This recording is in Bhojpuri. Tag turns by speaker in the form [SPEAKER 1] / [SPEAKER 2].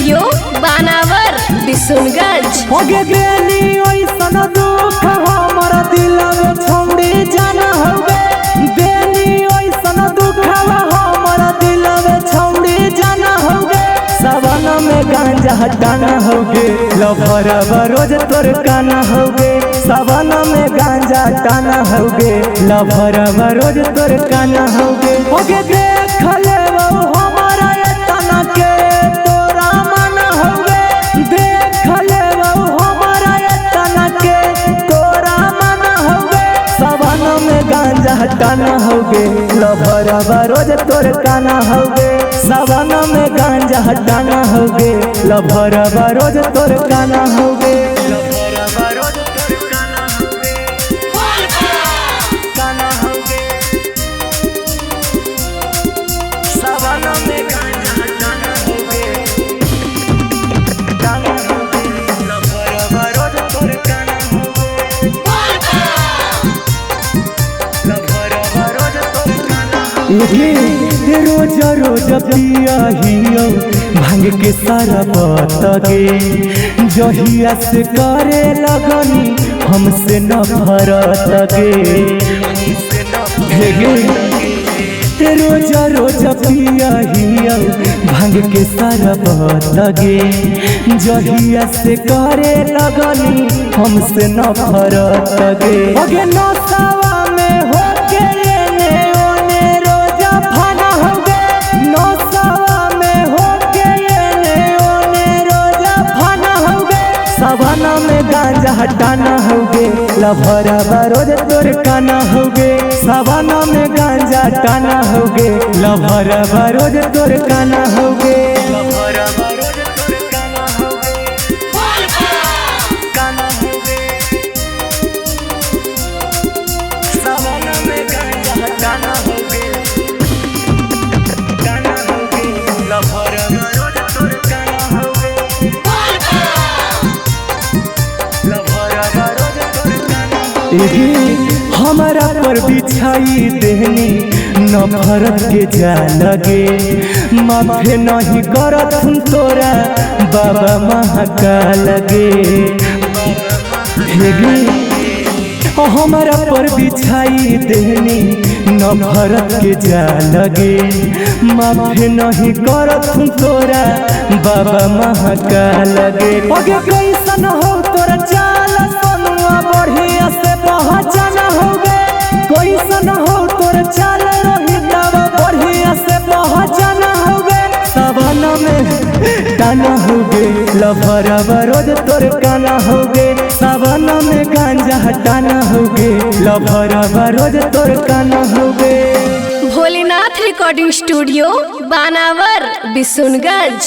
[SPEAKER 1] स्टूडियो बानावर बिशुनगंज।
[SPEAKER 2] होगे बेनी ओइसन दुख हमर दिल में छोड़ी जाना होगे। बेनी ओइसन दुख हमर दिल में छोड़ी जाना होगे। सावन में गांजा हटाना होगे। लभरवा रोज तोर काना होगे। सावन में गांजा हटाना होगे। लभरवा रोज तोर काना होगे। होगे देख ले हमारा तना के तोरा माना होगे। देख ले हमारा तना के तोरा माना होगे। सावन में गांजा हटाना होगे। लभरवा रोज तोर काना होगे। सावन में गांजा हटाना होगे। लभरवा रोज तोर काना होगे। लभरवा रोज तोर काना होगे। काना होगे। सावन में गांजा हटाना होगे। काना होगे। लभरवा रोज तोर काना होगे। लभरवा रोज तोर काना होगे। रोज रोज पिया हियो भांग के सारा बतगे। जहिया से करे लगनी हमसे न भरतगे। रोज रोज पिया हियो भांग के सारा बतगे। जहिया से करे लगनी हमसे न भरतगे। होगे नौसावा में होके सावन में गांजा हटाना होगे। लभरवा रोज तोर काना होगे। सावन में गांजा हटाना होगे। लभरवा रोज तोर काना होगे। लभरवा रोज तोर काना होगे। काना होगे। सावन में गांजा हटाना होगे। काना होगे। लभरवा रोज तोर काना होगे। हमारा पर बिछाई देहनी नफरत के जा लगे। माफे नहीं करत तोरा बाबा महाकाल गे। हमारा पर बिछाई देहनी नफरत के जा लगे। माफे नहीं करत तोरा बाबा महाकाल गे। अगे कैसन हो तोरा चाल सोनुआ बढ़िया से पहचाना होगे। कैसन हो तोर चाल रोहितवा बढ़िया से पहचाना होगे। सावन में टाना होगे। लभरवा रोज तोर काना होगे। सावन में गांजा हटाना होगे। लभरवा रोज तोर काना होगे।
[SPEAKER 1] भोलेनाथ रिकॉर्डिंग स्टूडियो बानावर बिशुनगंज।